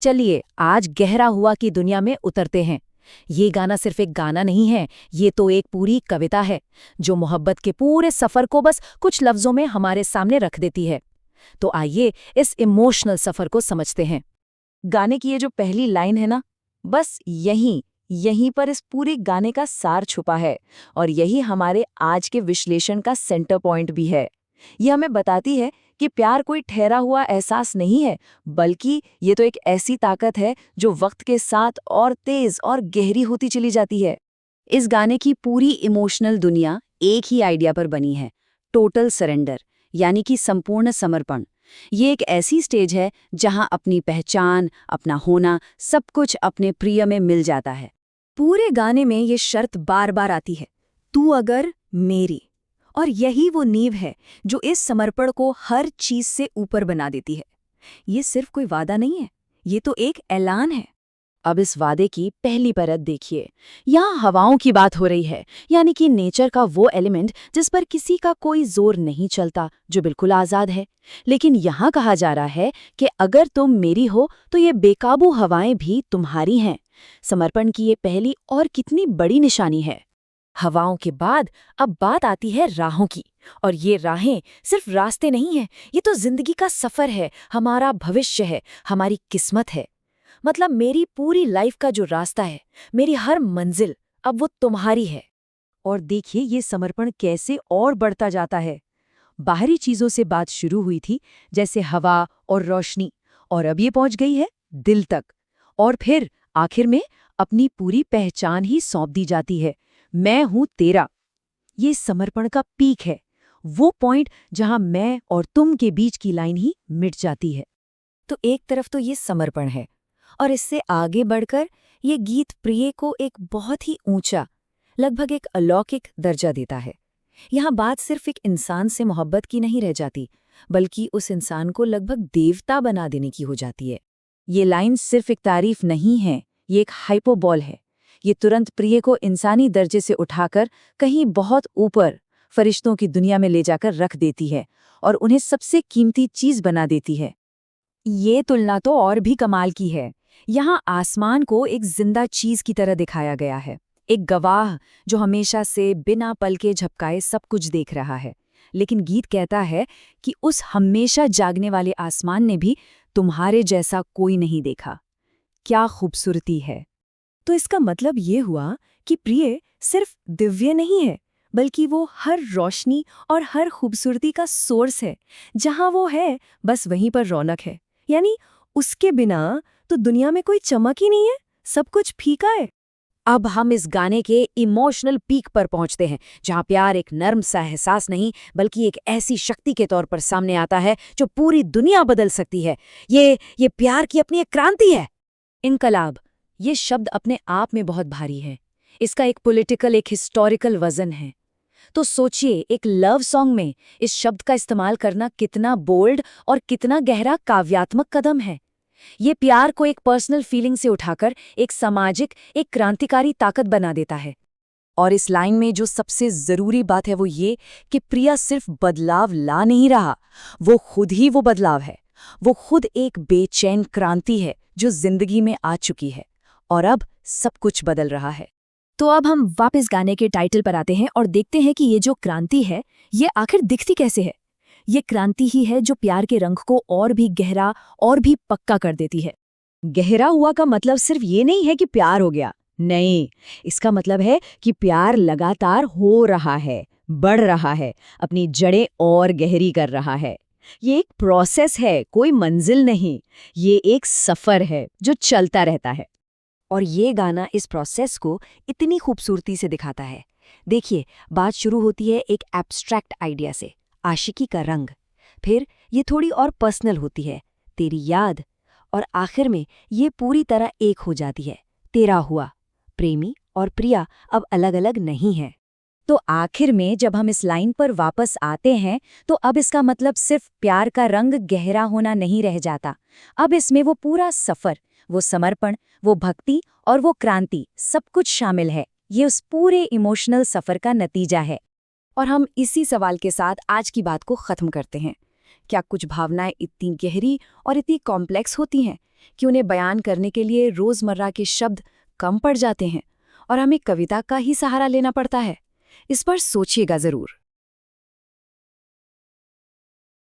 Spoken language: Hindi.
चलिए आज गहरा हुआ की दुनिया में उतरते हैं। ये गाना सिर्फ एक गाना नहीं है, ये तो एक पूरी कविता है जो मोहब्बत के पूरे सफर को बस कुछ लफ्जों में हमारे सामने रख देती है। तो आइए इस इमोशनल सफर को समझते हैं। गाने की ये जो पहली लाइन है ना, बस यहीं यहीं पर इस पूरे गाने का सार छुपा है और यही हमारे आज के विश्लेषण का सेंटर पॉइंट भी है। यह हमें बताती है कि प्यार कोई ठहरा हुआ एहसास नहीं है, बल्कि ये तो एक ऐसी ताकत है जो वक्त के साथ और तेज और गहरी होती चली जाती है। इस गाने की पूरी इमोशनल दुनिया एक ही आइडिया पर बनी है, टोटल सरेंडर, यानी कि संपूर्ण समर्पण। ये एक ऐसी स्टेज है जहां अपनी पहचान, अपना होना, सब कुछ अपने प्रिय में मिल जाता है। पूरे गाने में ये शर्त बार बार आती है, तू अगर मेरी। और यही वो नींव है जो इस समर्पण को हर चीज से ऊपर बना देती है। ये सिर्फ कोई वादा नहीं है, ये तो एक ऐलान है। अब इस वादे की पहली परत देखिए। यहाँ हवाओं की बात हो रही है, यानी कि नेचर का वो एलिमेंट जिस पर किसी का कोई जोर नहीं चलता, जो बिल्कुल आजाद है। लेकिन यहाँ कहा जा रहा है कि अगर तुम मेरी हो तो ये बेकाबू हवाएं भी तुम्हारी हैं। समर्पण की ये पहली और कितनी बड़ी निशानी है। हवाओं के बाद अब बात आती है राहों की। और ये राहें सिर्फ रास्ते नहीं हैं, ये तो जिंदगी का सफर है, हमारा भविष्य है, हमारी किस्मत है। मतलब मेरी पूरी लाइफ का जो रास्ता है, मेरी हर मंजिल अब वो तुम्हारी है। और देखिए ये समर्पण कैसे और बढ़ता जाता है। बाहरी चीजों से बात शुरू हुई थी, जैसे हवा और रोशनी, और अब ये पहुंच गई है दिल तक। और फिर आखिर में अपनी पूरी पहचान ही सौंप दी जाती है, मैं हूं तेरा। ये समर्पण का पीक है, वो पॉइंट जहां मैं और तुम के बीच की लाइन ही मिट जाती है। तो एक तरफ तो ये समर्पण है, और इससे आगे बढ़कर ये गीत प्रिय को एक बहुत ही ऊंचा, लगभग एक अलौकिक दर्जा देता है। यहाँ बात सिर्फ एक इंसान से मोहब्बत की नहीं रह जाती, बल्कि उस इंसान को लगभग देवता बना देने की हो जाती है। ये लाइन सिर्फ एक तारीफ नहीं है, ये एक हाइपोबॉल है। ये तुरंत प्रिय को इंसानी दर्जे से उठाकर कहीं बहुत ऊपर फरिश्तों की दुनिया में ले जाकर रख देती है और उन्हें सबसे कीमती चीज बना देती है। ये तुलना तो और भी कमाल की है। यहाँ आसमान को एक जिंदा चीज की तरह दिखाया गया है, एक गवाह जो हमेशा से बिना पलके झपकाए सब कुछ देख रहा है। लेकिन गीत कहता है कि उस हमेशा जागने वाले आसमान ने भी तुम्हारे जैसा कोई नहीं देखा। क्या खूबसूरती है। तो इसका मतलब ये हुआ कि प्रिय सिर्फ दिव्य नहीं है, बल्कि वो हर रोशनी और हर खूबसूरती का सोर्स है। जहां वो है बस वहीं पर रौनक है, यानी उसके बिना तो दुनिया में कोई चमक ही नहीं है, सब कुछ फीका है। अब हम इस गाने के इमोशनल पीक पर पहुंचते हैं, जहां प्यार एक नर्म सा एहसास नहीं, बल्कि एक ऐसी शक्ति के तौर पर सामने आता है जो पूरी दुनिया बदल सकती है। ये प्यार की अपनी एक क्रांति है। इनकलाब, ये शब्द अपने आप में बहुत भारी है। इसका एक पॉलिटिकल, एक हिस्टोरिकल वजन है। तो सोचिए, एक लव सॉन्ग में इस शब्द का इस्तेमाल करना कितना बोल्ड और कितना गहरा काव्यात्मक कदम है। ये प्यार को एक पर्सनल फीलिंग से उठाकर एक सामाजिक, एक क्रांतिकारी ताकत बना देता है। और इस लाइन में जो सबसे जरूरी बात है वो ये कि प्रिया सिर्फ बदलाव ला नहीं रहा, वो खुद ही वो बदलाव है। वो खुद एक बेचैन क्रांति है जो जिंदगी में आ चुकी है और अब सब कुछ बदल रहा है। तो अब हम वापस गाने के टाइटल पर आते हैं और देखते हैं कि ये जो क्रांति है, ये आखिर दिखती कैसे है। ये क्रांति ही है जो प्यार के रंग को और भी गहरा और भी पक्का कर देती है। गहरा हुआ का मतलब सिर्फ ये नहीं है कि प्यार हो गया, नहीं, इसका मतलब है कि प्यार लगातार हो रहा है, बढ़ रहा है, अपनी जड़ें और गहरी कर रहा है। ये एक प्रोसेस है, कोई मंजिल नहीं। ये एक सफर है जो चलता रहता है। और ये गाना इस प्रोसेस को इतनी खूबसूरती से दिखाता है। देखिए, बात शुरू होती है एक एब्स्ट्रैक्ट आइडिया से, आशिकी का रंग। फिर ये थोड़ी और पर्सनल होती है, तेरी याद। और आखिर में ये पूरी तरह एक हो जाती है, तेरा हुआ। प्रेमी और प्रिया अब अलग अलग नहीं हैं। तो आखिर में जब हम इस लाइन पर वापस आते हैं, तो अब इसका मतलब सिर्फ प्यार का रंग गहरा होना नहीं रह जाता। अब इसमें वो पूरा सफर, वो समर्पण, वो भक्ति और वो क्रांति, सब कुछ शामिल है। ये उस पूरे इमोशनल सफर का नतीजा है। और हम इसी सवाल के साथ आज की बात को खत्म करते हैं। क्या कुछ भावनाएं इतनी गहरी और इतनी कॉम्प्लेक्स होती हैं कि उन्हें बयान करने के लिए रोज़मर्रा के शब्द कम पड़ जाते हैं और हमें कविता का ही सहारा लेना पड़ता है? इस पर सोचिएगा ज़रूर।